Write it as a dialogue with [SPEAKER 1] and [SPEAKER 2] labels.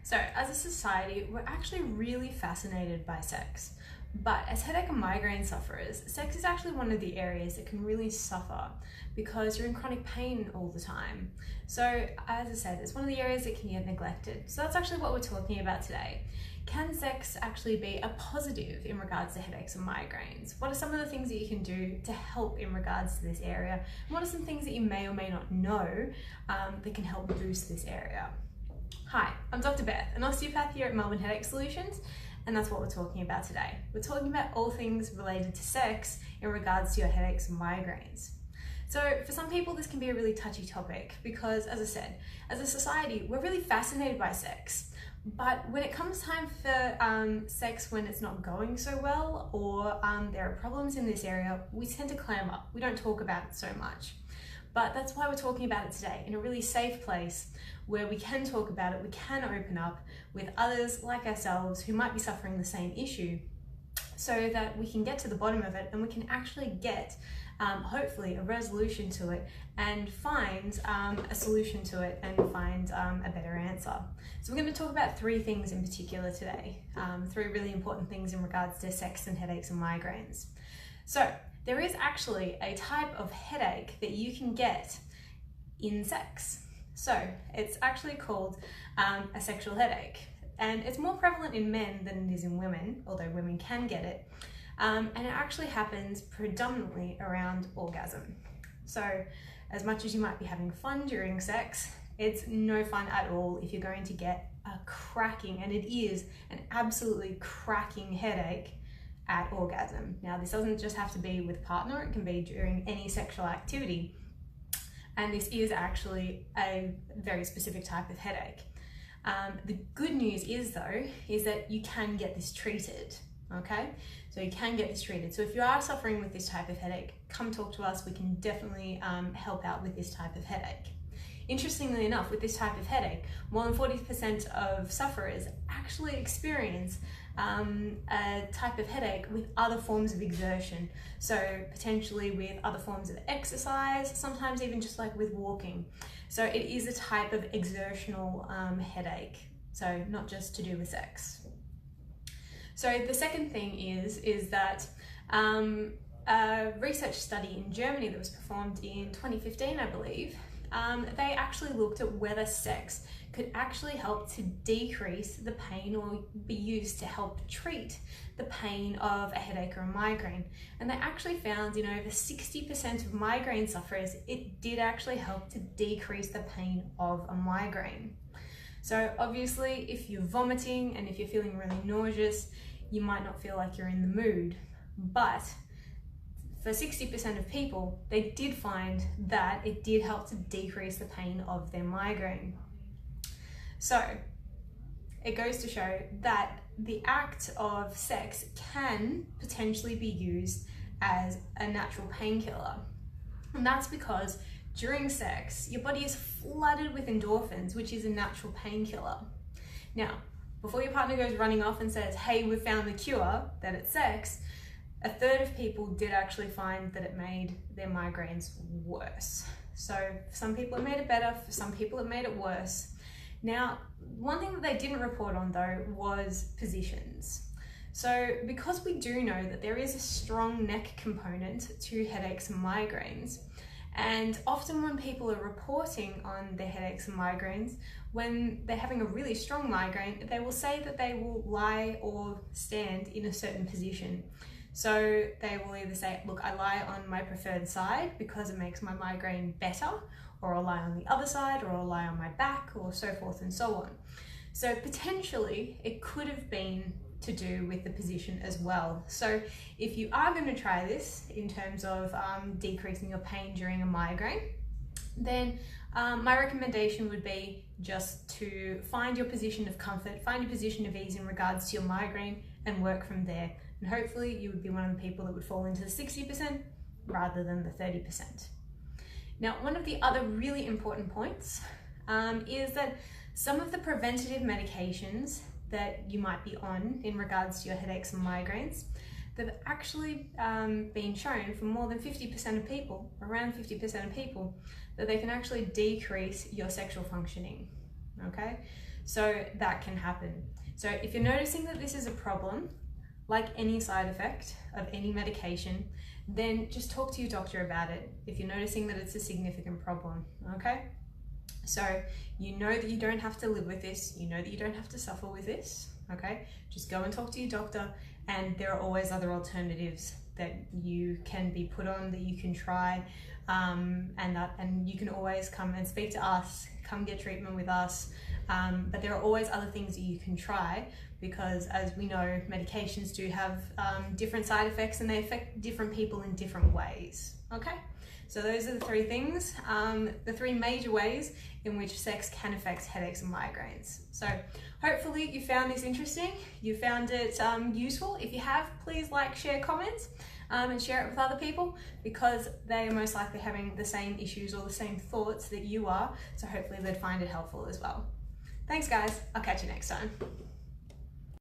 [SPEAKER 1] So as a society, we're actually really fascinated by sex. But as headache and migraine sufferers, sex is actually one of the areas that can really suffer because you're in chronic pain all the time. So as I said, it's one of the areas that can get neglected. So that's actually what we're talking about today. Can sex actually be a positive in regards to headaches and migraines? What are some of the things that you can do to help in regards to this area? And what are some things that you may or may not know that can help boost this area? Hi, I'm Dr. Beth, an osteopath here at Melbourne Headache Solutions, and that's what we're talking about today. We're talking about all things related to sex in regards to your headaches and migraines. So for some people, this can be a really touchy topic because, as I said, as a society, we're really fascinated by sex. But when it comes time for sex when it's not going so well or there are problems in this area, we tend to clam up. We don't talk about it so much. But that's why we're talking about it today, in a really safe place where we can talk about it, we can open up with others like ourselves who might be suffering the same issue so that we can get to the bottom of it and we can actually get hopefully a resolution to it and find a solution to it and find a better answer. So we're going to talk about three things in particular today, three really important things in regards to sex and headaches and migraines. So there is actually a type of headache that you can get in sex. So it's actually called a sexual headache, and it's more prevalent in men than it is in women, although women can get it. And it actually happens predominantly around orgasm. So as much as you might be having fun during sex, it's no fun at all if you're going to get a cracking, and it is an absolutely cracking headache at orgasm. Now, this doesn't just have to be with a partner, it can be during any sexual activity. And this is actually a very specific type of headache. The good news is though, is that you can get this treated, okay? So you can get this treated. So if you are suffering with this type of headache, come talk to us. We can definitely help out with this type of headache. Interestingly enough, with this type of headache, more than 40% of sufferers actually experience a type of headache with other forms of exertion. So potentially with other forms of exercise, sometimes even just like with walking. So it is a type of exertional headache, so not just to do with sex. So the second thing is that a research study in Germany that was performed in 2015, I believe, they actually looked at whether sex could actually help to decrease the pain or be used to help treat the pain of a headache or a migraine. And they actually found in over 60% of migraine sufferers, it did actually help to decrease the pain of a migraine. So obviously, if you're vomiting and if you're feeling really nauseous, you might not feel like you're in the mood. But for 60% of people, they did find that it did help to decrease the pain of their migraine. So it goes to show that the act of sex can potentially be used as a natural painkiller. And that's because during sex, your body is flooded with endorphins, which is a natural painkiller. Now, before your partner goes running off and says, hey, we've found the cure, that it's sex, a third of people did actually find that it made their migraines worse. So for some people it made it better, for some people it made it worse. Now, one thing that they didn't report on though was positions. So because we do know that there is a strong neck component to headaches and migraines, and often when people are reporting on their headaches and migraines, when they're having a really strong migraine, they will say that they will lie or stand in a certain position. So they will either say, look, I lie on my preferred side because it makes my migraine better, or I'll lie on the other side, or I'll lie on my back, or so forth and so on. So potentially it could have been to do with the position as well. So if you are going to try this in terms of decreasing your pain during a migraine, then my recommendation would be just to find your position of comfort, find your position of ease in regards to your migraine, and work from there. And hopefully you would be one of the people that would fall into the 60% rather than the 30%. Now, one of the other really important points is that some of the preventative medications that you might be on in regards to your headaches and migraines, they've actually been shown for more than 50% of people, around 50% of people, that they can actually decrease your sexual functioning, okay? So that can happen. So if you're noticing that this is a problem, like any side effect of any medication, then just talk to your doctor about it if you're noticing that it's a significant problem, okay? So you know that you don't have to live with this, you know that you don't have to suffer with this, okay? Just go and talk to your doctor, and there are always other alternatives that you can be put on, that you can try, and you can always come and speak to us, come get treatment with us, but there are always other things that you can try, because as we know, medications do have different side effects and they affect different people in different ways, okay? So those are the three things, the three major ways in which sex can affect headaches and migraines. So hopefully you found this interesting, you found it useful. If you have, please like, share, comments, and share it with other people, because they are most likely having the same issues or the same thoughts that you are. So hopefully they'd find it helpful as well. Thanks guys, I'll catch you next time.